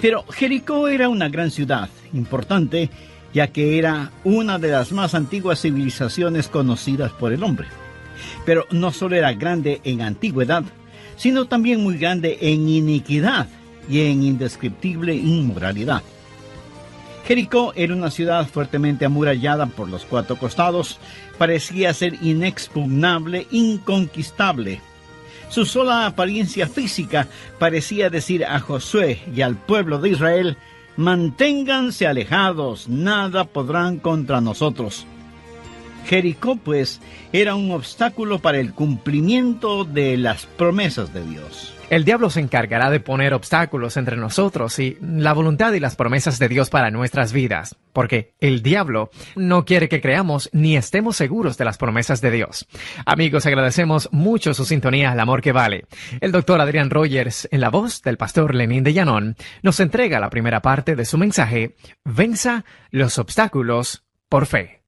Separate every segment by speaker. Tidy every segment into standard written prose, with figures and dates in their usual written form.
Speaker 1: Pero Jericó era una gran ciudad, importante, ya que era una de las más antiguas civilizaciones conocidas por el hombre. Pero no solo era grande en antigüedad, sino también muy grande en iniquidad y en indescriptible inmoralidad. Jericó era una ciudad fuertemente amurallada por los cuatro costados, parecía ser inexpugnable, inconquistable. Su sola apariencia física parecía decir a Josué y al pueblo de Israel: manténganse alejados, nada podrán contra nosotros. Jericó, pues, era un obstáculo para el cumplimiento de las promesas de Dios.
Speaker 2: El diablo se encargará de poner obstáculos entre nosotros y la voluntad y las promesas de Dios para nuestras vidas, porque el diablo no quiere que creamos ni estemos seguros de las promesas de Dios. Amigos, agradecemos mucho su sintonía al amor que vale. El doctor Adrián Rogers, en la voz del pastor Lenín de Llanón, nos entrega la primera parte de su mensaje: Venza los obstáculos por fe.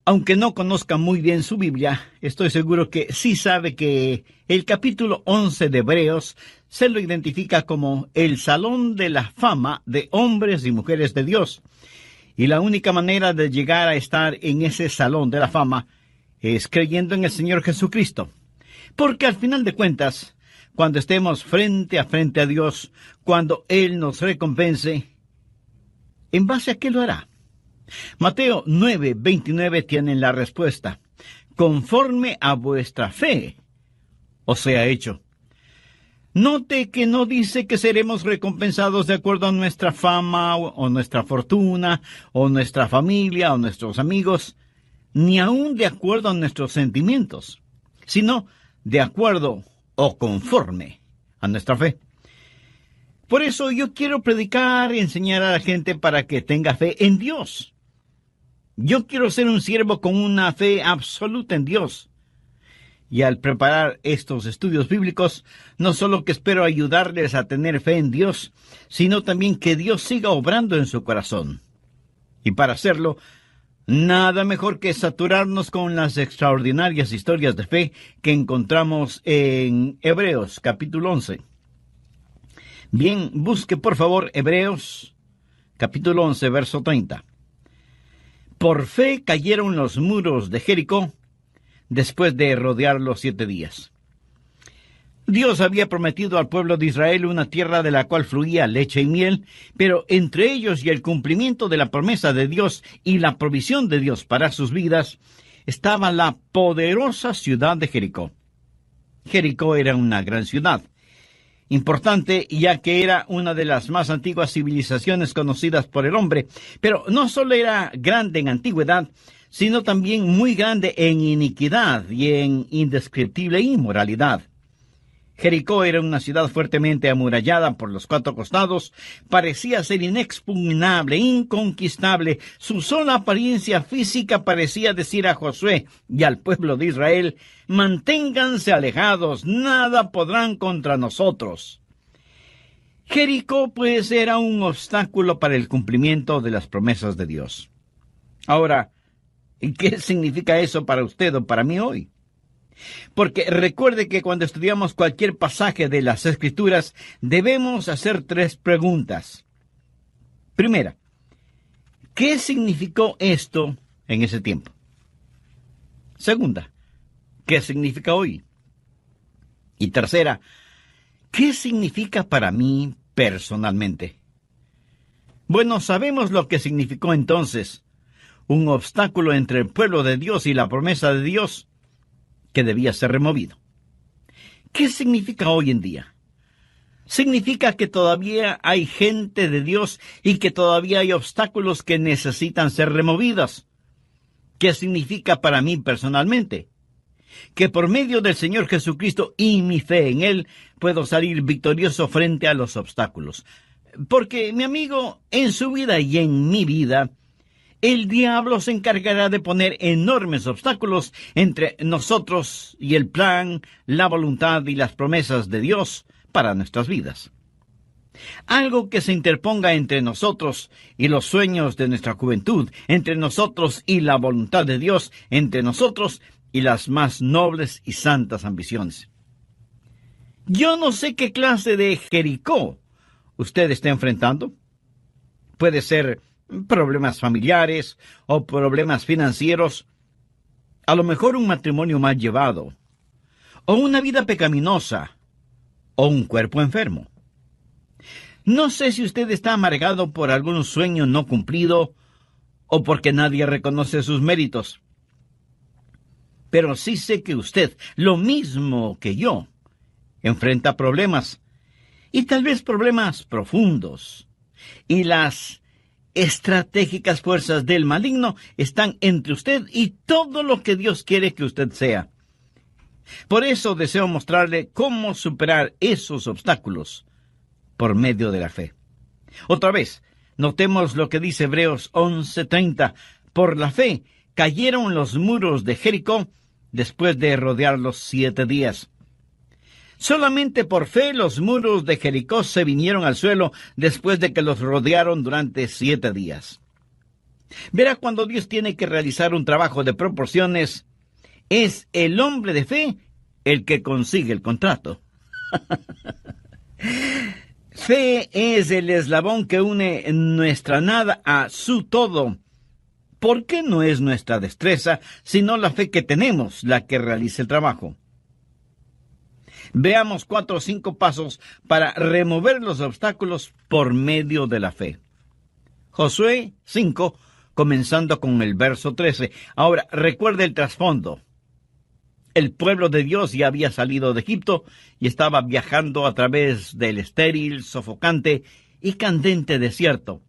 Speaker 1: Aunque no conozca muy bien su Biblia, estoy seguro que sí sabe que el capítulo 11 de Hebreos se lo identifica como el salón de la fama de hombres y mujeres de Dios. Y la única manera de llegar a estar en ese salón de la fama es creyendo en el Señor Jesucristo. Porque al final de cuentas, cuando estemos frente a Dios, cuando Él nos recompense, ¿en base a qué lo hará? Mateo 9:29 tiene la respuesta: conforme a vuestra fe os sea hecho. Note que no dice que seremos recompensados de acuerdo a nuestra fama o nuestra fortuna o nuestra familia o nuestros amigos, ni aun de acuerdo a nuestros sentimientos, sino de acuerdo o conforme a nuestra fe. Por eso yo quiero predicar y enseñar a la gente para que tenga fe en Dios. Yo quiero ser un siervo con una fe absoluta en Dios. Y al preparar estos estudios bíblicos, no solo que espero ayudarles a tener fe en Dios, sino también que Dios siga obrando en su corazón. Y para hacerlo, nada mejor que saturarnos con las extraordinarias historias de fe que encontramos en Hebreos capítulo 11. Bien, busque por favor Hebreos capítulo 11, verso 30. Por fe cayeron los muros de Jericó después de rodearlos 7 días. Dios había prometido al pueblo de Israel una tierra de la cual fluía leche y miel, pero entre ellos y el cumplimiento de la promesa de Dios y la provisión de Dios para sus vidas estaba la poderosa ciudad de Jericó. Jericó era una gran ciudad, importante ya que era una de las más antiguas civilizaciones conocidas por el hombre, pero no solo era grande en antigüedad, sino también muy grande en iniquidad y en indescriptible inmoralidad. Jericó era una ciudad fuertemente amurallada por los 4 costados, parecía ser inexpugnable, inconquistable. Su sola apariencia física parecía decir a Josué y al pueblo de Israel: manténganse alejados, nada podrán contra nosotros. Jericó, pues, era un obstáculo para el cumplimiento de las promesas de Dios. Ahora, ¿qué significa eso para usted o para mí hoy? Porque recuerde que cuando estudiamos cualquier pasaje de las Escrituras, debemos hacer 3 preguntas. Primera, ¿qué significó esto en ese tiempo? Segunda, ¿qué significa hoy? Y tercera, ¿qué significa para mí personalmente? Bueno, sabemos lo que significó entonces: un obstáculo entre el pueblo de Dios y la promesa de Dios, que debía ser removido. ¿Qué significa hoy en día? Significa que todavía hay gente de Dios y que todavía hay obstáculos que necesitan ser removidos. ¿Qué significa para mí personalmente? Que por medio del Señor Jesucristo y mi fe en Él, puedo salir victorioso frente a los obstáculos. Porque, mi amigo, en su vida y en mi vida, el diablo se encargará de poner enormes obstáculos entre nosotros y el plan, la voluntad y las promesas de Dios para nuestras vidas. Algo que se interponga entre nosotros y los sueños de nuestra juventud, entre nosotros y la voluntad de Dios, entre nosotros y las más nobles y santas ambiciones. Yo no sé qué clase de Jericó usted está enfrentando. Puede ser problemas familiares o problemas financieros, a lo mejor un matrimonio mal llevado, o una vida pecaminosa, o un cuerpo enfermo. No sé si usted está amargado por algún sueño no cumplido o porque nadie reconoce sus méritos. Pero sí sé que usted, lo mismo que yo, enfrenta problemas, y tal vez problemas profundos, y las estratégicas fuerzas del maligno están entre usted y todo lo que Dios quiere que usted sea. Por eso deseo mostrarle cómo superar esos obstáculos por medio de la fe. Otra vez, notemos lo que dice Hebreos 11:30. Por la fe cayeron los muros de Jericó después de rodearlos 7 días. Solamente por fe los muros de Jericó se vinieron al suelo después de que los rodearon durante 7 días. Verá, cuando Dios tiene que realizar un trabajo de proporciones, es el hombre de fe el que consigue el contrato. Fe es el eslabón que une nuestra nada a su todo. ¿Por qué no es nuestra destreza, sino la fe que tenemos la que realiza el trabajo? Veamos 4 o 5 pasos para remover los obstáculos por medio de la fe. Josué 5, comenzando con el verso 13. Ahora, recuerde el trasfondo. El pueblo de Dios ya había salido de Egipto y estaba viajando a través del estéril, sofocante y candente desierto.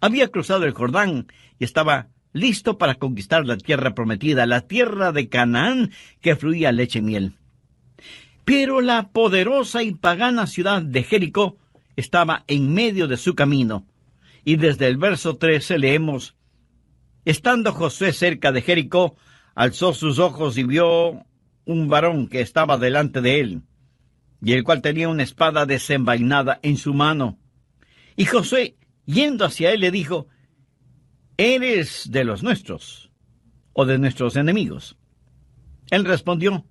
Speaker 1: Había cruzado el Jordán y estaba listo para conquistar la tierra prometida, la tierra de Canaán que fluía leche y miel. Pero la poderosa y pagana ciudad de Jericó estaba en medio de su camino. Y desde el verso 13 leemos: estando Josué cerca de Jericó, alzó sus ojos y vio un varón que estaba delante de él, y el cual tenía una espada desenvainada en su mano. Y Josué, yendo hacia él, le dijo: ¿eres de los nuestros o de nuestros enemigos? Él respondió: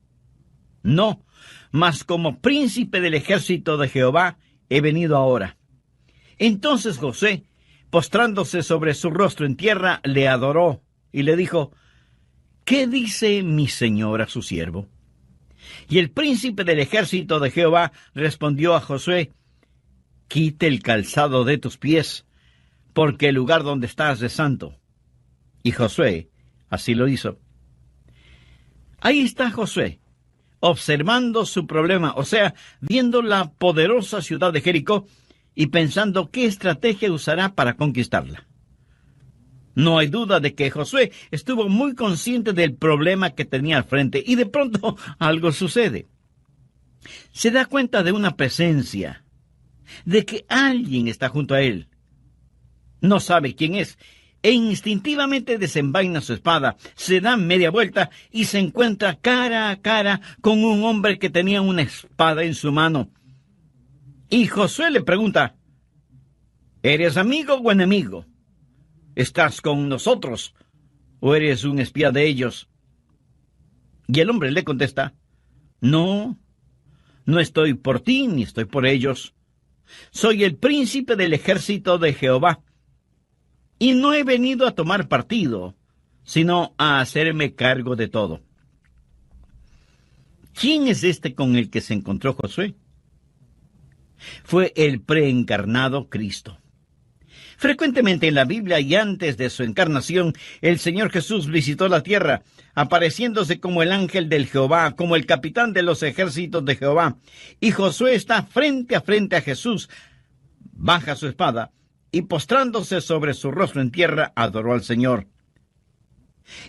Speaker 1: no, mas como príncipe del ejército de Jehová he venido ahora. Entonces Josué, postrándose sobre su rostro en tierra, le adoró y le dijo: ¿qué dice mi señor a su siervo? Y el príncipe del ejército de Jehová respondió a Josué: quite el calzado de tus pies, porque el lugar donde estás es santo. Y Josué así lo hizo. Ahí está Josué, observando su problema, o sea, viendo la poderosa ciudad de Jericó y pensando qué estrategia usará para conquistarla. No hay duda de que Josué estuvo muy consciente del problema que tenía al frente y de pronto algo sucede. Se da cuenta de una presencia, de que alguien está junto a él. No sabe quién es e instintivamente desenvaina su espada, se da media vuelta y se encuentra cara a cara con un hombre que tenía una espada en su mano. Y Josué le pregunta: ¿eres amigo o enemigo? ¿Estás con nosotros o eres un espía de ellos? Y el hombre le contesta: no, no estoy por ti ni estoy por ellos. Soy el príncipe del ejército de Jehová. Y no he venido a tomar partido, sino a hacerme cargo de todo. ¿Quién es este con el que se encontró Josué? Fue el preencarnado Cristo. Frecuentemente en la Biblia y antes de su encarnación, el Señor Jesús visitó la tierra, apareciéndose como el ángel del Jehová, como el capitán de los ejércitos de Jehová. Y Josué está frente a Jesús, baja su espada, y postrándose sobre su rostro en tierra, adoró al Señor.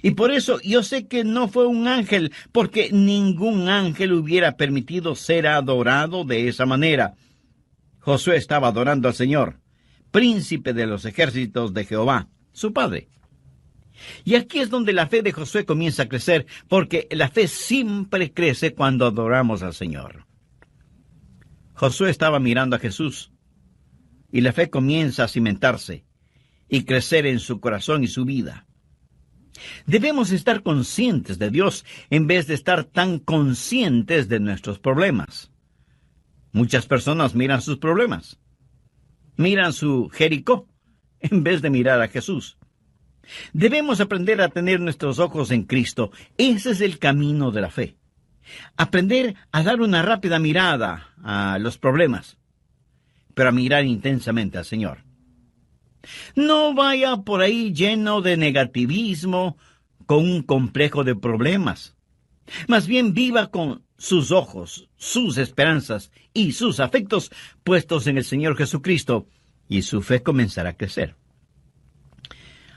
Speaker 1: Y por eso yo sé que no fue un ángel, porque ningún ángel hubiera permitido ser adorado de esa manera. Josué estaba adorando al Señor, príncipe de los ejércitos de Jehová, su padre. Y aquí es donde la fe de Josué comienza a crecer, porque la fe siempre crece cuando adoramos al Señor. Josué estaba mirando a Jesús, y la fe comienza a cimentarse y crecer en su corazón y su vida. Debemos estar conscientes de Dios en vez de estar tan conscientes de nuestros problemas. Muchas personas miran sus problemas, Miran su Jericó en vez de mirar a Jesús. Debemos aprender a tener nuestros ojos en Cristo. Ese es el camino de la fe. Aprender a dar una rápida mirada a los problemas, pero a mirar intensamente al Señor. No vaya por ahí lleno de negativismo, con un complejo de problemas. Más bien viva con sus ojos, sus esperanzas y sus afectos puestos en el Señor Jesucristo, y su fe comenzará a crecer.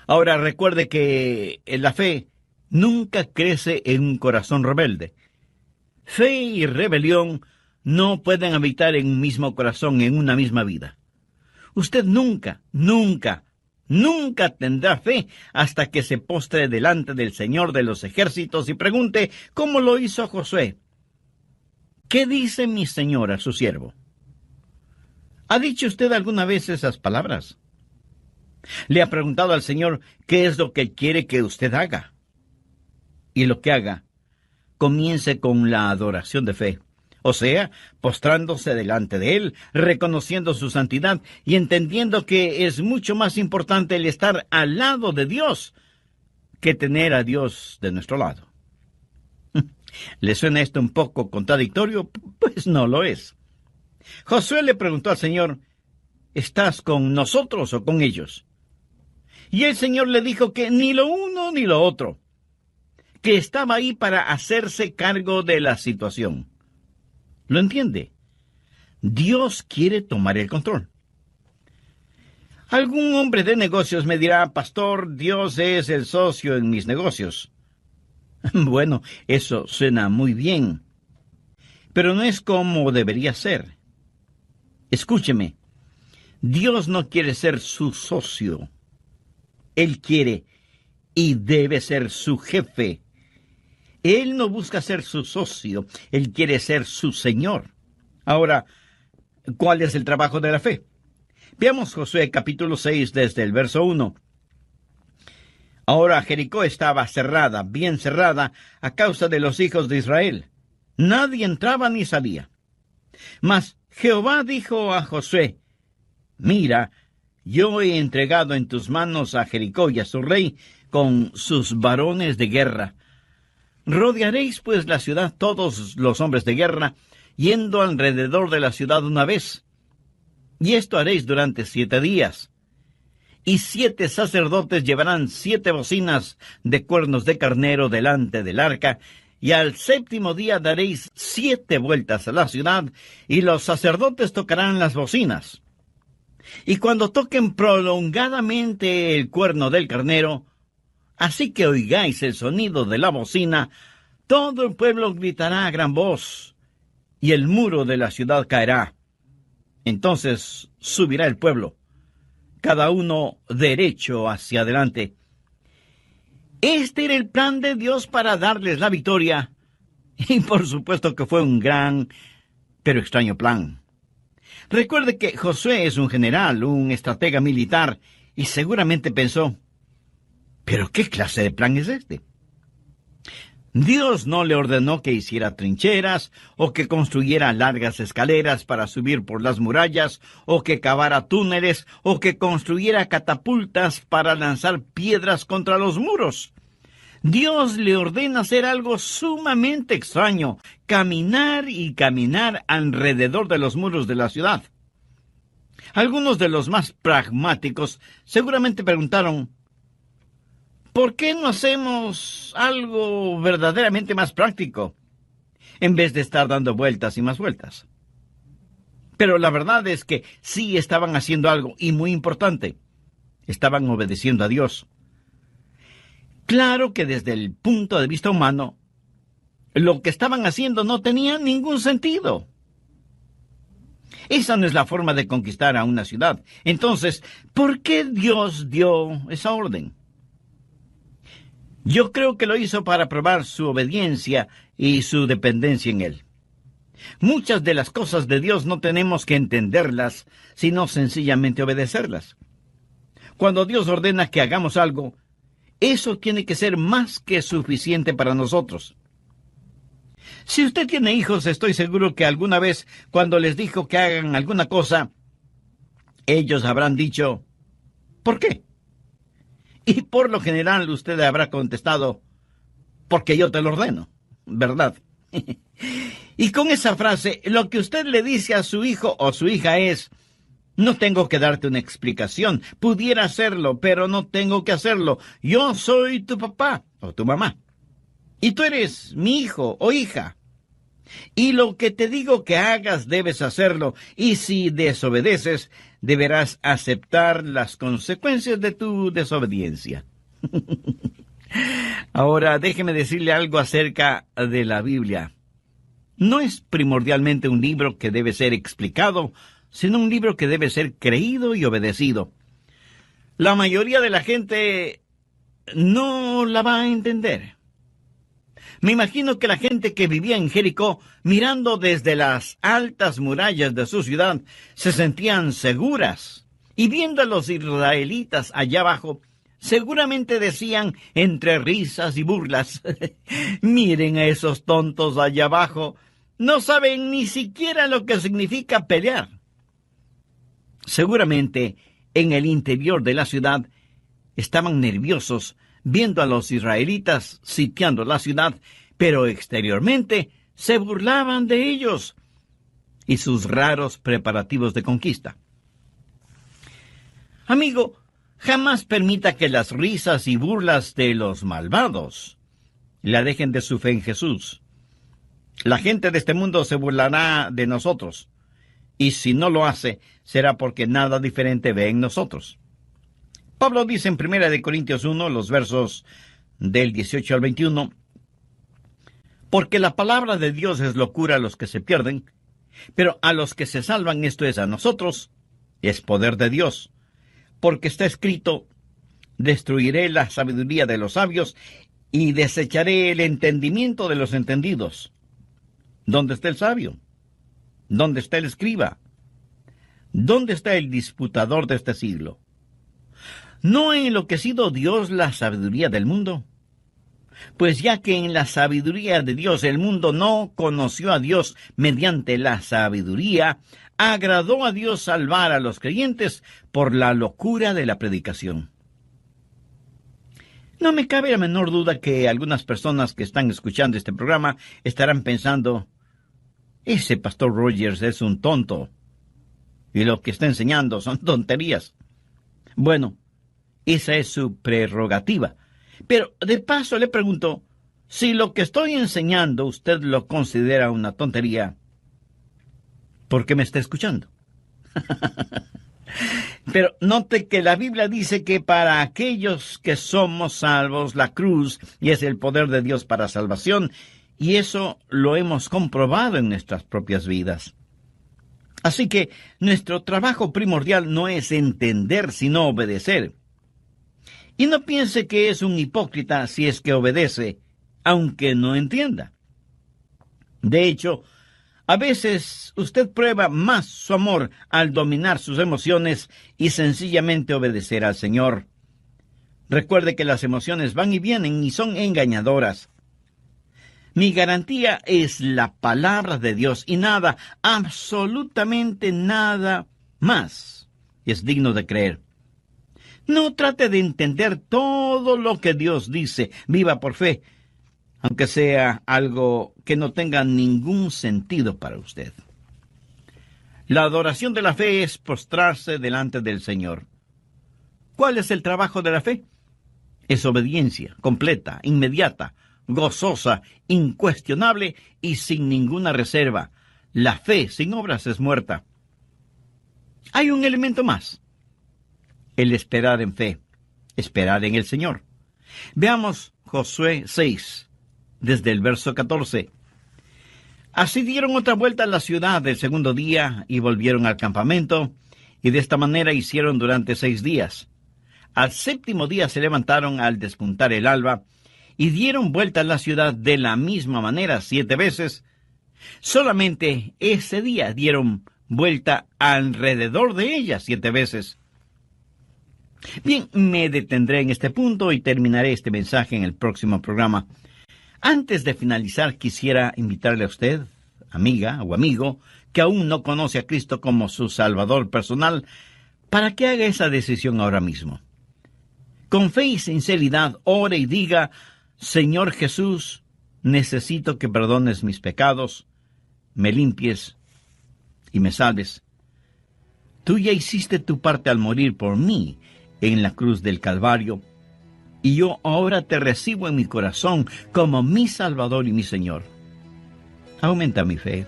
Speaker 1: Ahora recuerde que la fe nunca crece en un corazón rebelde. Fe y rebelión no pueden habitar en un mismo corazón, en una misma vida. Usted nunca tendrá fe hasta que se postre delante del Señor de los ejércitos y pregunte cómo lo hizo Josué. ¿Qué dice mi Señor a su siervo? ¿Ha dicho usted alguna vez esas palabras? ¿Le ha preguntado al Señor qué es lo que quiere que usted haga? Y lo que haga, comience con la adoración de fe. O sea, postrándose delante de Él, reconociendo su santidad y entendiendo que es mucho más importante el estar al lado de Dios que tener a Dios de nuestro lado. ¿Le suena esto un poco contradictorio? Pues no lo es. Josué le preguntó al Señor, ¿estás con nosotros o con ellos? Y el Señor le dijo que ni lo uno ni lo otro, que estaba ahí para hacerse cargo de la situación. ¿Lo entiende? Dios quiere tomar el control. Algún hombre de negocios me dirá, pastor, Dios es el socio en mis negocios. Bueno, eso suena muy bien, pero no es como debería ser. Escúcheme, Dios no quiere ser su socio. Él quiere y debe ser su jefe. Él no busca ser su socio, Él quiere ser su Señor. Ahora, ¿cuál es el trabajo de la fe? Veamos Josué capítulo 6 desde el verso 1. Ahora Jericó estaba cerrada, bien cerrada, a causa de los hijos de Israel. Nadie entraba ni salía. Mas Jehová dijo a Josué, mira, yo he entregado en tus manos a Jericó y a su rey con sus varones de guerra. Rodearéis pues la ciudad todos los hombres de guerra, yendo alrededor de la ciudad una vez. Y esto haréis durante 7 días. Y 7 sacerdotes llevarán 7 bocinas de cuernos de carnero delante del arca, y al 7º día daréis 7 vueltas a la ciudad, y los sacerdotes tocarán las bocinas. Y cuando toquen prolongadamente el cuerno del carnero, así que oigáis el sonido de la bocina, todo el pueblo gritará a gran voz, y el muro de la ciudad caerá. Entonces subirá el pueblo, cada uno derecho hacia adelante. Este era el plan de Dios para darles la victoria, y por supuesto que fue un gran, pero extraño plan. Recuerde que Josué es un general, un estratega militar, y seguramente pensó, ¿pero qué clase de plan es este? Dios no le ordenó que hiciera trincheras, o que construyera largas escaleras para subir por las murallas, o que cavara túneles, o que construyera catapultas para lanzar piedras contra los muros. Dios le ordena hacer algo sumamente extraño, caminar y caminar alrededor de los muros de la ciudad. Algunos de los más pragmáticos seguramente preguntaron, ¿por qué no hacemos algo verdaderamente más práctico, en vez de estar dando vueltas y más vueltas? Pero la verdad es que sí estaban haciendo algo, y muy importante, estaban obedeciendo a Dios. Claro que desde el punto de vista humano, lo que estaban haciendo no tenía ningún sentido. Esa no es la forma de conquistar a una ciudad. Entonces, ¿por qué Dios dio esa orden? Yo creo que lo hizo para probar su obediencia y su dependencia en Él. Muchas de las cosas de Dios no tenemos que entenderlas, sino sencillamente obedecerlas. Cuando Dios ordena que hagamos algo, eso tiene que ser más que suficiente para nosotros. Si usted tiene hijos, estoy seguro que alguna vez, cuando les dijo que hagan alguna cosa, Ellos habrán dicho, ¿por qué? Y por lo general usted habrá contestado, porque yo te lo ordeno, ¿verdad? Y con esa frase, lo que usted le dice a su hijo o su hija es, no tengo que darte una explicación, pudiera hacerlo, pero no tengo que hacerlo. Yo soy tu papá o tu mamá, y tú eres mi hijo o hija. Y lo que te digo que hagas, debes hacerlo, y si desobedeces, deberás aceptar las consecuencias de tu desobediencia. Ahora, déjeme decirle algo acerca de la Biblia. No es primordialmente un libro que debe ser explicado, sino un libro que debe ser creído y obedecido. La mayoría de la gente no la va a entender. Me imagino que la gente que vivía en Jericó, mirando desde las altas murallas de su ciudad, se sentían seguras. Y viendo a los israelitas allá abajo, seguramente decían entre risas y burlas, miren a esos tontos allá abajo, no saben ni siquiera lo que significa pelear. Seguramente en el interior de la ciudad estaban nerviosos viendo a los israelitas sitiando la ciudad, pero exteriormente se burlaban de ellos y sus raros preparativos de conquista. Amigo, jamás permita que las risas y burlas de los malvados le alejen de su fe en Jesús. La gente de este mundo se burlará de nosotros, y si no lo hace, será porque nada diferente ve en nosotros. Pablo dice en 1 Corintios 1, los versos del 18 al 21, porque la palabra de Dios es locura a los que se pierden, pero a los que se salvan, esto es a nosotros, es poder de Dios. Porque está escrito, destruiré la sabiduría de los sabios y desecharé el entendimiento de los entendidos. ¿Dónde está el sabio? ¿Dónde está el escriba? ¿Dónde está el disputador de este siglo? ¿No ha enloquecido Dios la sabiduría del mundo? Pues ya que en la sabiduría de Dios el mundo no conoció a Dios mediante la sabiduría, agradó a Dios salvar a los creyentes por la locura de la predicación. No me cabe la menor duda que algunas personas que están escuchando este programa estarán pensando, ese pastor Rogers es un tonto, y lo que está enseñando son tonterías. Bueno, esa es su prerrogativa. Pero de paso le pregunto, si lo que estoy enseñando usted lo considera una tontería, ¿por qué me está escuchando? Pero note que la Biblia dice que para aquellos que somos salvos, la cruz y es el poder de Dios para salvación, y eso lo hemos comprobado en nuestras propias vidas. Así que nuestro trabajo primordial no es entender, sino obedecer. Y no piense que es un hipócrita si es que obedece, aunque no entienda. De hecho, a veces usted prueba más su amor al dominar sus emociones y sencillamente obedecer al Señor. Recuerde que las emociones van y vienen y son engañadoras. Mi garantía es la palabra de Dios y nada, absolutamente nada más es digno de creer. No trate de entender todo lo que Dios dice. Viva por fe, aunque sea algo que no tenga ningún sentido para usted. La adoración de la fe es postrarse delante del Señor. ¿Cuál es el trabajo de la fe? Es obediencia completa, inmediata, gozosa, incuestionable y sin ninguna reserva. La fe sin obras es muerta. Hay un elemento más. El esperar en fe, esperar en el Señor. Veamos Josué 6, desde el verso 14. Así dieron otra vuelta a la ciudad el segundo día y volvieron al campamento, y de esta manera hicieron durante 6 días. Al séptimo día se levantaron al despuntar el alba, y dieron vuelta a la ciudad de la misma manera 7 veces. Solamente ese día dieron vuelta alrededor de ella 7 veces. Bien, me detendré en este punto y terminaré este mensaje en el próximo programa. Antes de finalizar, quisiera invitarle a usted, amiga o amigo, que aún no conoce a Cristo como su Salvador personal, para que haga esa decisión ahora mismo. Con fe y sinceridad, ore y diga: Señor Jesús, necesito que perdones mis pecados, me limpies y me salves. Tú ya hiciste tu parte al morir por mí en la cruz del Calvario, y yo ahora te recibo en mi corazón como mi Salvador y mi Señor. Aumenta mi fe.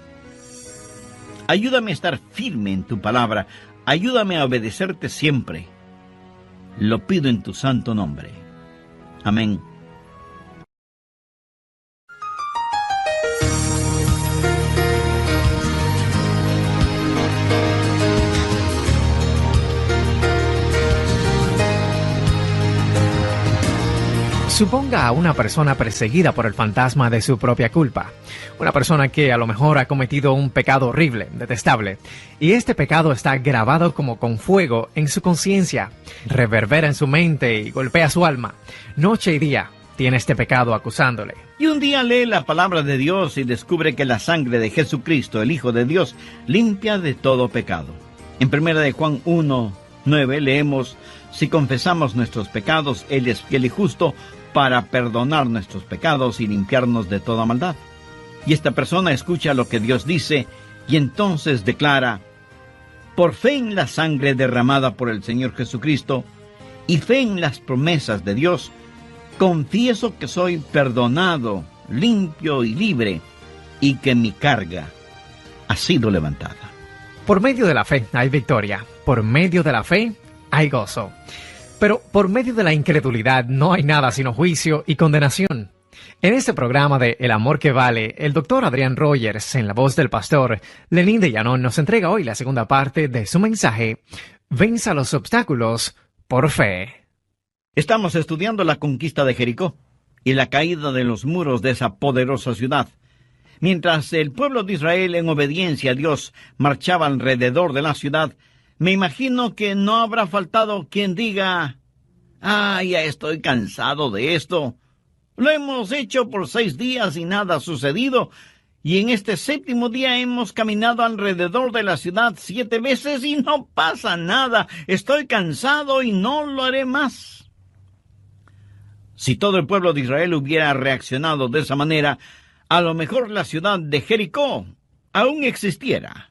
Speaker 1: Ayúdame a estar firme en tu palabra. Ayúdame a obedecerte siempre. Lo pido en tu santo nombre. Amén.
Speaker 2: Suponga a una persona perseguida por el fantasma de su propia culpa. Una persona que a lo mejor ha cometido un pecado horrible, detestable, y este pecado está grabado como con fuego en su conciencia, reverbera en su mente y golpea su alma. Noche y día tiene este pecado acusándole.
Speaker 1: Y un día lee la palabra de Dios y descubre que la sangre de Jesucristo, el Hijo de Dios, limpia de todo pecado. En 1 de Juan 1:9 leemos: si confesamos nuestros pecados, Él es fiel y justo para perdonar nuestros pecados y limpiarnos de toda maldad. Y esta persona escucha lo que Dios dice y entonces declara: por fe en la sangre derramada por el Señor Jesucristo y fe en las promesas de Dios, confieso que soy perdonado, limpio y libre, y que mi carga ha sido levantada.
Speaker 2: Por medio de la fe hay victoria. Por medio de la fe hay gozo. Pero por medio de la incredulidad no hay nada sino juicio y condenación. En este programa de El Amor que Vale, el Dr. Adrián Rogers, en la voz del pastor Lenín de Llanón, nos entrega hoy la segunda parte de su mensaje: Venza los obstáculos por fe.
Speaker 1: Estamos estudiando la conquista de Jericó y la caída de los muros de esa poderosa ciudad. Mientras el pueblo de Israel, en obediencia a Dios, marchaba alrededor de la ciudad, me imagino que no habrá faltado quien diga: ya estoy cansado de esto. Lo hemos hecho por 6 días y nada ha sucedido. Y en este 7º día hemos caminado alrededor de la ciudad 7 veces y no pasa nada. Estoy cansado y no lo haré más. Si todo el pueblo de Israel hubiera reaccionado de esa manera, a lo mejor la ciudad de Jericó aún existiera.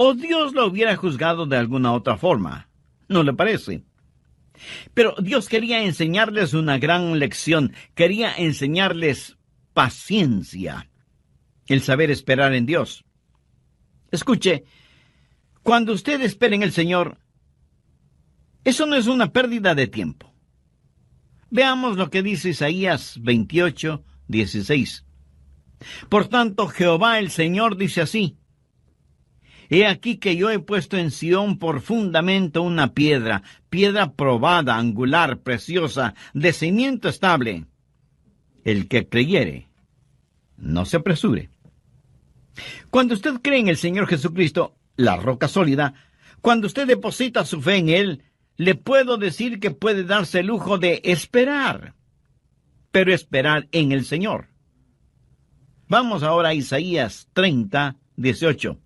Speaker 1: O Dios lo hubiera juzgado de alguna otra forma. ¿No le parece? Pero Dios quería enseñarles una gran lección. Quería enseñarles paciencia, el saber esperar en Dios. Escuche, cuando usted espera en el Señor, eso no es una pérdida de tiempo. Veamos lo que dice Isaías 28:16. Por tanto, Jehová el Señor dice así: he aquí que yo he puesto en Sión por fundamento una piedra probada, angular, preciosa, de cimiento estable. El que creyere, no se apresure. Cuando usted cree en el Señor Jesucristo, la roca sólida, cuando usted deposita su fe en Él, le puedo decir que puede darse el lujo de esperar, pero esperar en el Señor. Vamos ahora a Isaías 30:18.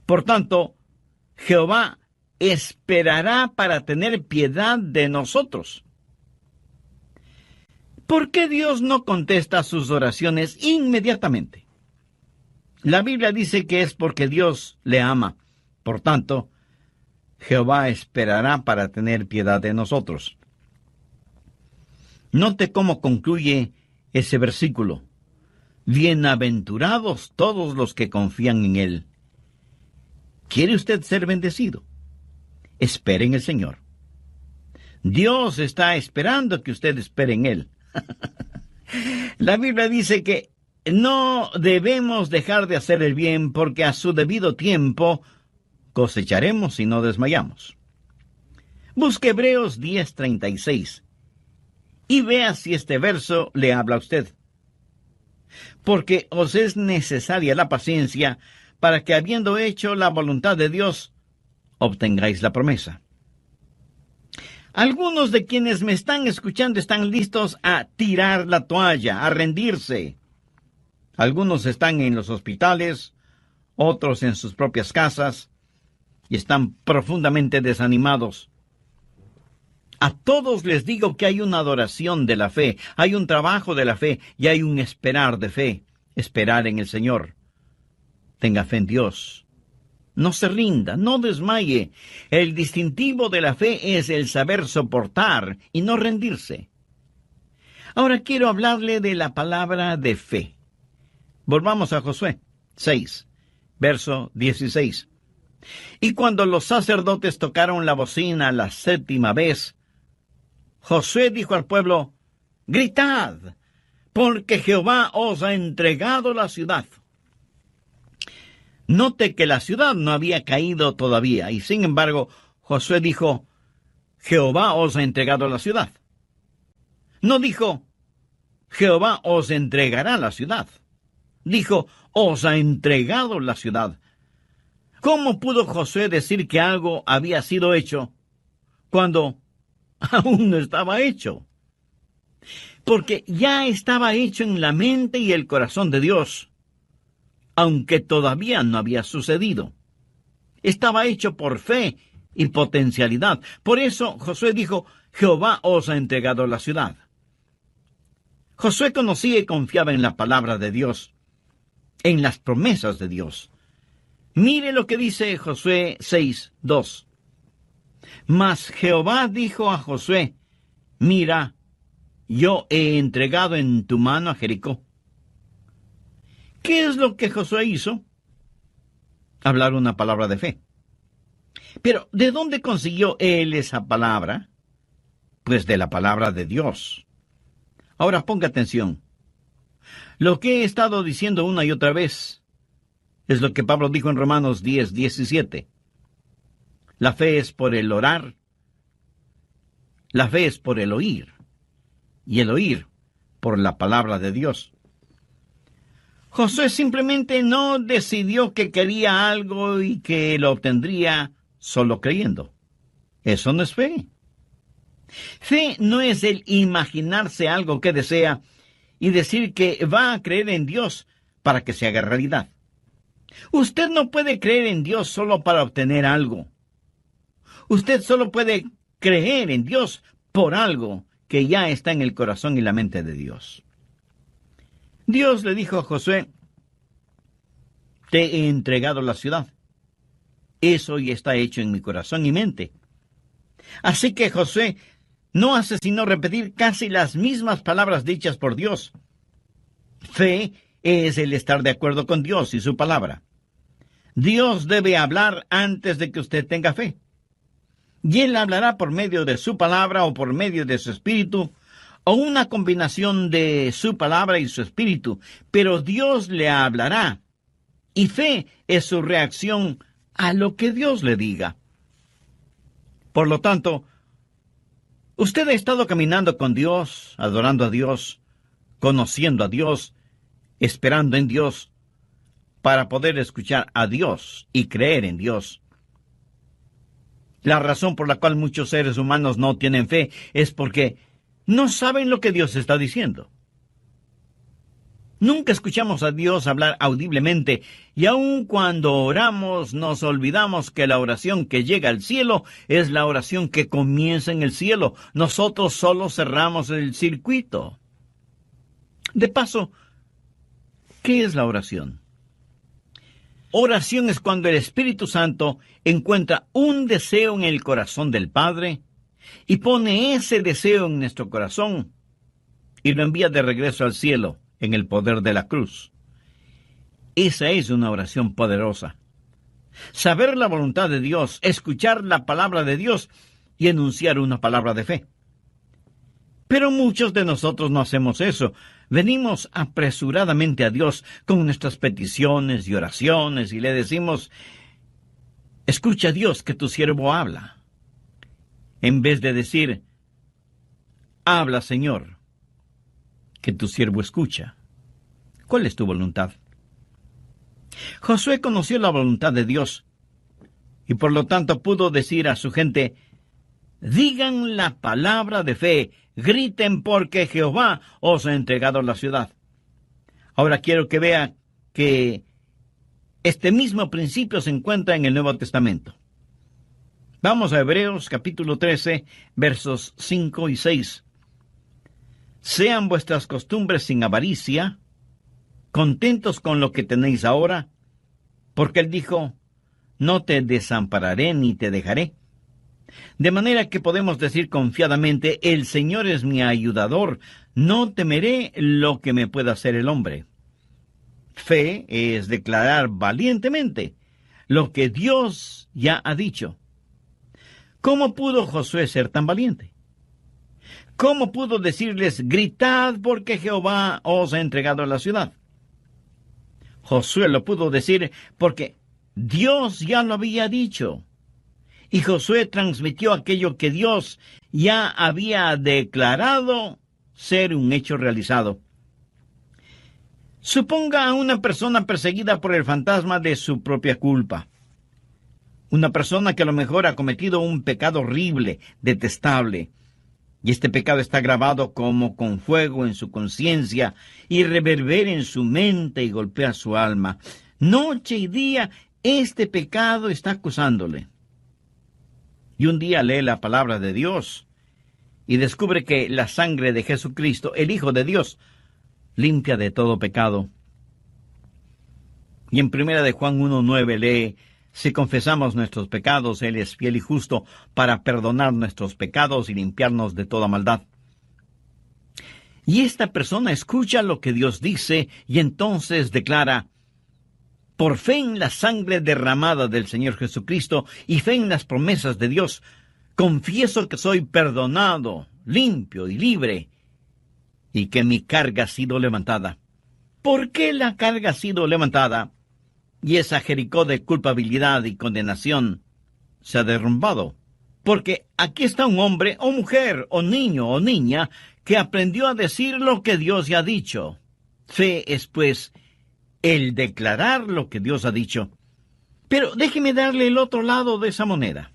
Speaker 1: Por tanto, Jehová esperará para tener piedad de nosotros. ¿Por qué Dios no contesta sus oraciones inmediatamente? La Biblia dice que es porque Dios le ama. Por tanto, Jehová esperará para tener piedad de nosotros. Note cómo concluye ese versículo: bienaventurados todos los que confían en Él. ¿Quiere usted ser bendecido? Espere en el Señor. Dios está esperando que usted espere en Él. La Biblia dice que no debemos dejar de hacer el bien, porque a su debido tiempo cosecharemos si no desmayamos. Busque Hebreos 10:36 y vea si este verso le habla a usted. Porque os es necesaria la paciencia, para que, habiendo hecho la voluntad de Dios, obtengáis la promesa. Algunos de quienes me están escuchando están listos a tirar la toalla, a rendirse. Algunos están en los hospitales, otros en sus propias casas, y están profundamente desanimados. A todos les digo que hay una adoración de la fe, hay un trabajo de la fe y hay un esperar de fe, esperar en el Señor. Tenga fe en Dios. No se rinda, no desmaye. El distintivo de la fe es el saber soportar y no rendirse. Ahora quiero hablarle de la palabra de fe. Volvamos a Josué 6, verso 16. Y cuando los sacerdotes tocaron la bocina la 7ª vez, Josué dijo al pueblo: gritad, porque Jehová os ha entregado la ciudad. Note que la ciudad no había caído todavía, y sin embargo, Josué dijo: Jehová os ha entregado la ciudad. No dijo: Jehová os entregará la ciudad. Dijo: os ha entregado la ciudad. ¿Cómo pudo Josué decir que algo había sido hecho cuando aún no estaba hecho? Porque ya estaba hecho en la mente y el corazón de Dios, aunque todavía no había sucedido. Estaba hecho por fe y potencialidad. Por eso Josué dijo: Jehová os ha entregado la ciudad. Josué conocía y confiaba en la palabra de Dios, en las promesas de Dios. Mire lo que dice Josué 6:2. Mas Jehová dijo a Josué: mira, yo he entregado en tu mano a Jericó. ¿Qué es lo que Josué hizo? Hablar una palabra de fe. Pero, ¿de dónde consiguió él esa palabra? Pues de la palabra de Dios. Ahora ponga atención. Lo que he estado diciendo una y otra vez es lo que Pablo dijo en Romanos 10:17. La fe es por el orar, la fe es por el oír, y el oír por la palabra de Dios. Josué simplemente no decidió que quería algo y que lo obtendría solo creyendo. Eso no es fe. Fe no es el imaginarse algo que desea y decir que va a creer en Dios para que se haga realidad. Usted no puede creer en Dios solo para obtener algo. Usted solo puede creer en Dios por algo que ya está en el corazón y la mente de Dios. Dios le dijo a Josué: te he entregado la ciudad. Eso ya está hecho en mi corazón y mente. Así que Josué no hace sino repetir casi las mismas palabras dichas por Dios. Fe es el estar de acuerdo con Dios y su palabra. Dios debe hablar antes de que usted tenga fe. Y Él hablará por medio de su palabra o por medio de su espíritu, o una combinación de su palabra y su espíritu. Pero Dios le hablará. Y fe es su reacción a lo que Dios le diga. Por lo tanto, usted ha estado caminando con Dios, adorando a Dios, conociendo a Dios, esperando en Dios, para poder escuchar a Dios y creer en Dios. La razón por la cual muchos seres humanos no tienen fe es porque no saben lo que Dios está diciendo. Nunca escuchamos a Dios hablar audiblemente, y aun cuando oramos nos olvidamos que la oración que llega al cielo es la oración que comienza en el cielo. Nosotros solo cerramos el circuito. De paso, ¿qué es la oración? Oración es cuando el Espíritu Santo encuentra un deseo en el corazón del Padre y pone ese deseo en nuestro corazón y lo envía de regreso al cielo en el poder de la cruz. Esa es una oración poderosa. Saber la voluntad de Dios, escuchar la palabra de Dios y enunciar una palabra de fe. Pero muchos de nosotros no hacemos eso. Venimos apresuradamente a Dios con nuestras peticiones y oraciones y le decimos: escucha, Dios, que tu siervo habla. En vez de decir: habla, Señor, que tu siervo escucha. ¿Cuál es tu voluntad? Josué conoció la voluntad de Dios y por lo tanto pudo decir a su gente: digan la palabra de fe, griten porque Jehová os ha entregado la ciudad. Ahora quiero que vea que este mismo principio se encuentra en el Nuevo Testamento. Vamos a Hebreos capítulo 13, versos 5 y 6. Sean vuestras costumbres sin avaricia, contentos con lo que tenéis ahora, porque él dijo, no te desampararé ni te dejaré. De manera que podemos decir confiadamente, el Señor es mi ayudador, no temeré lo que me pueda hacer el hombre. Fe es declarar valientemente lo que Dios ya ha dicho. ¿Cómo pudo Josué ser tan valiente? ¿Cómo pudo decirles, gritad porque Jehová os ha entregado la ciudad? Josué lo pudo decir porque Dios ya lo había dicho. Y Josué transmitió aquello que Dios ya había declarado ser un hecho realizado. Suponga a una persona perseguida por el fantasma de su propia culpa. Una persona que a lo mejor ha cometido un pecado horrible, detestable. Y este pecado está grabado como con fuego en su conciencia y reverbera en su mente y golpea su alma. Noche y día, este pecado está acusándole. Y un día lee la palabra de Dios y descubre que la sangre de Jesucristo, el Hijo de Dios, limpia de todo pecado. Y en 1 de Juan 1:9 lee, si confesamos nuestros pecados, Él es fiel y justo para perdonar nuestros pecados y limpiarnos de toda maldad. Y esta persona escucha lo que Dios dice y entonces declara, por fe en la sangre derramada del Señor Jesucristo y fe en las promesas de Dios, confieso que soy perdonado, limpio y libre, y que mi carga ha sido levantada. ¿Por qué la carga ha sido levantada? Y esa Jericó de culpabilidad y condenación se ha derrumbado. Porque aquí está un hombre o mujer o niño o niña que aprendió a decir lo que Dios ya ha dicho. Fe es, pues, el declarar lo que Dios ha dicho. Pero déjeme darle el otro lado de esa moneda.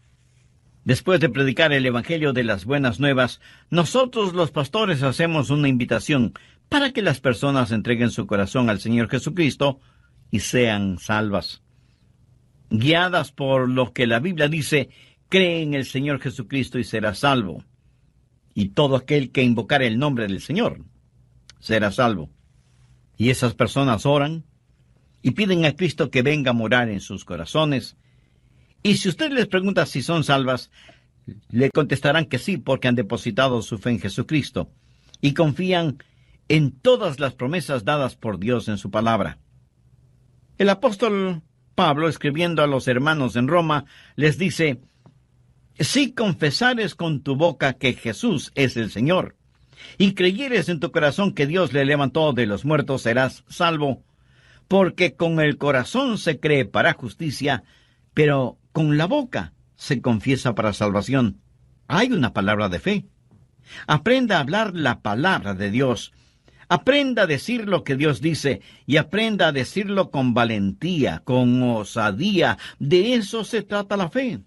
Speaker 1: Después de predicar el Evangelio de las Buenas Nuevas, nosotros los pastores hacemos una invitación para que las personas entreguen su corazón al Señor Jesucristo y sean salvas. Guiadas por lo que la Biblia dice, cree en el Señor Jesucristo y será salvo. Y todo aquel que invocar el nombre del Señor será salvo. Y esas personas oran y piden a Cristo que venga a morar en sus corazones. Y si usted les pregunta si son salvas, le contestarán que sí, porque han depositado su fe en Jesucristo y confían en todas las promesas dadas por Dios en su palabra. El apóstol Pablo, escribiendo a los hermanos en Roma, les dice, si confesares con tu boca que Jesús es el Señor, y creyeres en tu corazón que Dios le levantó de los muertos, serás salvo, porque con el corazón se cree para justicia, pero con la boca se confiesa para salvación. Hay una palabra de fe. Aprenda a hablar la palabra de Dios. Aprenda a decir lo que Dios dice y aprenda a decirlo con valentía, con osadía. De eso se trata la fe.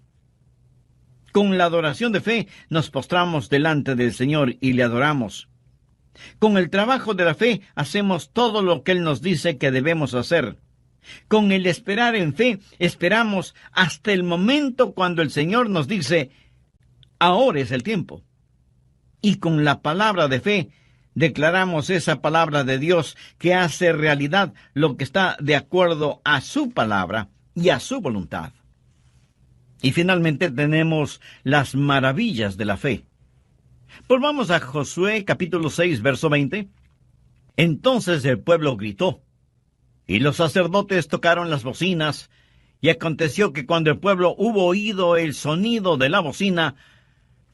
Speaker 1: Con la adoración de fe nos postramos delante del Señor y le adoramos. Con el trabajo de la fe hacemos todo lo que Él nos dice que debemos hacer. Con el esperar en fe esperamos hasta el momento cuando el Señor nos dice, ahora es el tiempo. Y con la palabra de fe declaramos esa palabra de Dios que hace realidad lo que está de acuerdo a su palabra y a su voluntad. Y finalmente tenemos las maravillas de la fe. Volvamos a Josué capítulo 6, verso 20. Entonces el pueblo gritó, y los sacerdotes tocaron las bocinas, y aconteció que cuando el pueblo hubo oído el sonido de la bocina,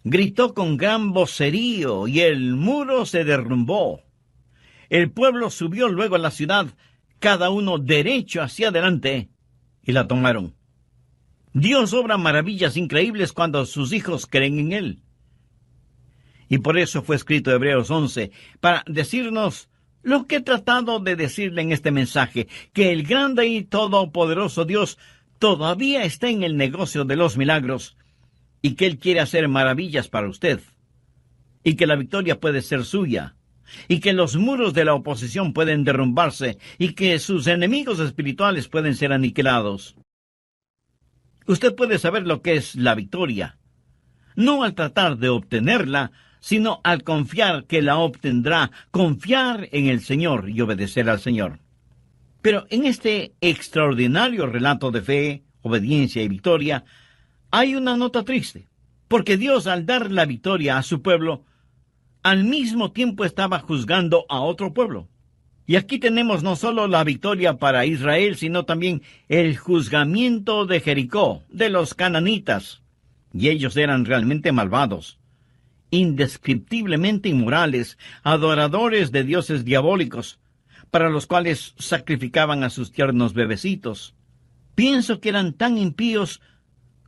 Speaker 1: gritó con gran vocerío, y el muro se derrumbó. El pueblo subió luego a la ciudad, cada uno derecho hacia adelante, y la tomaron. Dios obra maravillas increíbles cuando sus hijos creen en Él. Y por eso fue escrito Hebreos 11, para decirnos lo que he tratado de decirle en este mensaje, que el grande y todopoderoso Dios todavía está en el negocio de los milagros, y que Él quiere hacer maravillas para usted, y que la victoria puede ser suya, y que los muros de la oposición pueden derrumbarse, y que sus enemigos espirituales pueden ser aniquilados. Usted puede saber lo que es la victoria, no al tratar de obtenerla, sino al confiar que la obtendrá, confiar en el Señor y obedecer al Señor. Pero en este extraordinario relato de fe, obediencia y victoria, hay una nota triste, porque Dios, al dar la victoria a su pueblo, al mismo tiempo estaba juzgando a otro pueblo. Y aquí tenemos no solo la victoria para Israel, sino también el juzgamiento de Jericó, de los cananitas. Y ellos eran realmente malvados, indescriptiblemente inmorales, adoradores de dioses diabólicos, para los cuales sacrificaban a sus tiernos bebecitos. Pienso que eran tan impíos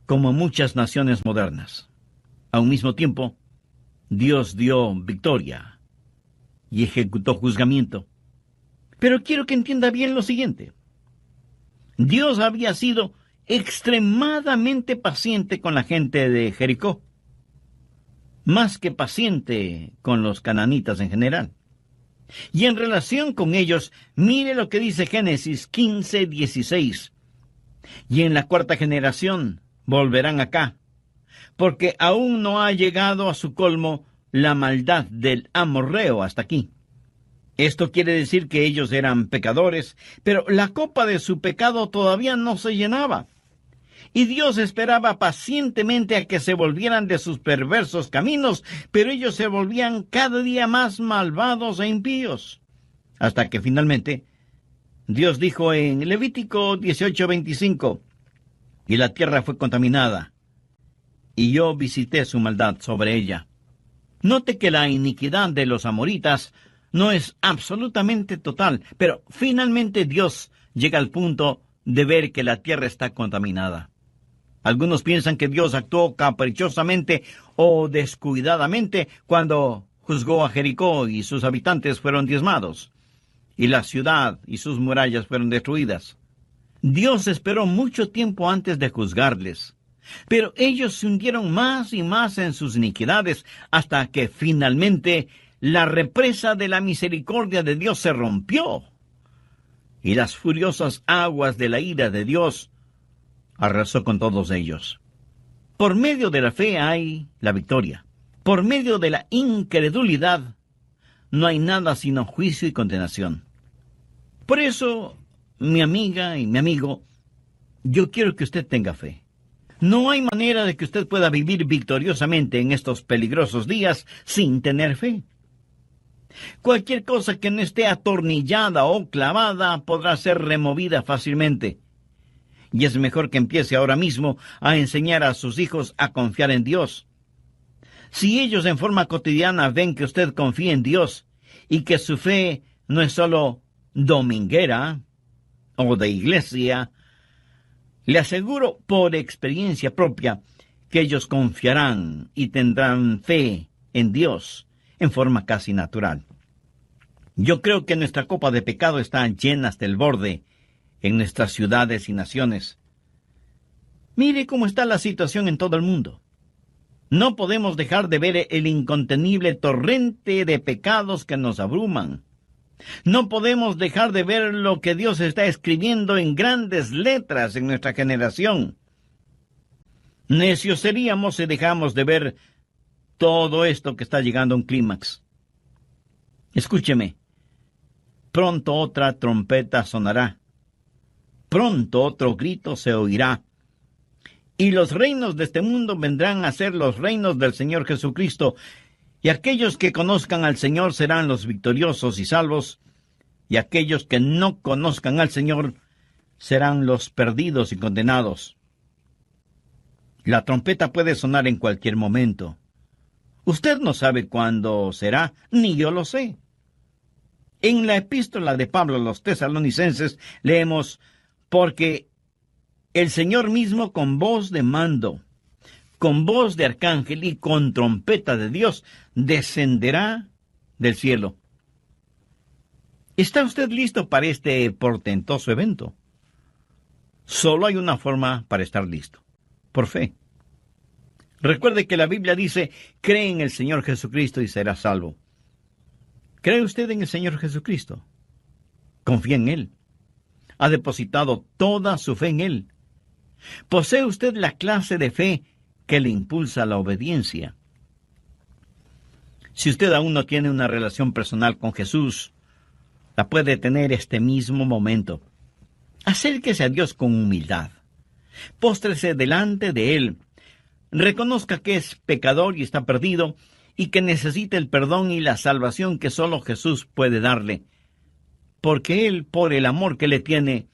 Speaker 1: como muchas naciones modernas. A un mismo tiempo, Dios dio victoria y ejecutó juzgamiento. Pero quiero que entienda bien lo siguiente. Dios había sido extremadamente paciente con la gente de Jericó, más que paciente con los cananitas en general. Y en relación con ellos, mire lo que dice Génesis 15:16. Y en la cuarta generación volverán acá, porque aún no ha llegado a su colmo la maldad del amorreo hasta aquí. Esto quiere decir que ellos eran pecadores, pero la copa de su pecado todavía no se llenaba. Y Dios esperaba pacientemente a que se volvieran de sus perversos caminos, pero ellos se volvían cada día más malvados e impíos. Hasta que finalmente Dios dijo en Levítico 18:25, y la tierra fue contaminada, y yo visité su maldad sobre ella. Note que la iniquidad de los amoritas no es absolutamente total, pero finalmente Dios llega al punto de ver que la tierra está contaminada. Algunos piensan que Dios actuó caprichosamente o descuidadamente cuando juzgó a Jericó y sus habitantes fueron diezmados, y la ciudad y sus murallas fueron destruidas. Dios esperó mucho tiempo antes de juzgarles, pero ellos se hundieron más y más en sus iniquidades hasta que finalmente la represa de la misericordia de Dios se rompió, y las furiosas aguas de la ira de Dios arrasó con todos ellos. Por medio de la fe hay la victoria. Por medio de la incredulidad no hay nada sino juicio y condenación. Por eso, mi amiga y mi amigo, yo quiero que usted tenga fe. No hay manera de que usted pueda vivir victoriosamente en estos peligrosos días sin tener fe. Cualquier cosa que no esté atornillada o clavada podrá ser removida fácilmente. Y es mejor que empiece ahora mismo a enseñar a sus hijos a confiar en Dios. Si ellos en forma cotidiana ven que usted confía en Dios y que su fe no es solo dominguera o de iglesia, le aseguro por experiencia propia que ellos confiarán y tendrán fe en Dios en forma casi natural. Yo creo que nuestra copa de pecado está llena hasta el borde en nuestras ciudades y naciones. Mire cómo está la situación en todo el mundo. No podemos dejar de ver el incontenible torrente de pecados que nos abruman. No podemos dejar de ver lo que Dios está escribiendo en grandes letras en nuestra generación. Necios seríamos si dejamos de ver todo esto que está llegando a un clímax. Escúcheme. Pronto otra trompeta sonará. Pronto otro grito se oirá. Y los reinos de este mundo vendrán a ser los reinos del Señor Jesucristo. Y aquellos que conozcan al Señor serán los victoriosos y salvos. Y aquellos que no conozcan al Señor serán los perdidos y condenados. La trompeta puede sonar en cualquier momento. Usted no sabe cuándo será, ni yo lo sé. En la epístola de Pablo a los Tesalonicenses leemos: porque el Señor mismo con voz de mando, con voz de arcángel y con trompeta de Dios descenderá del cielo. ¿Está usted listo para este portentoso evento? Solo hay una forma para estar listo: por fe. Recuerde que la Biblia dice: cree en el Señor Jesucristo y será salvo. ¿Cree usted en el Señor Jesucristo? ¿Confía en Él? ¿Ha depositado toda su fe en Él? ¿Posee usted la clase de fe que le impulsa a la obediencia? Si usted aún no tiene una relación personal con Jesús, la puede tener este mismo momento. Acérquese a Dios con humildad. Póstrese delante de Él. Reconozca que es pecador y está perdido, y que necesita el perdón y la salvación que solo Jesús puede darle. Porque Él, por el amor que le tiene,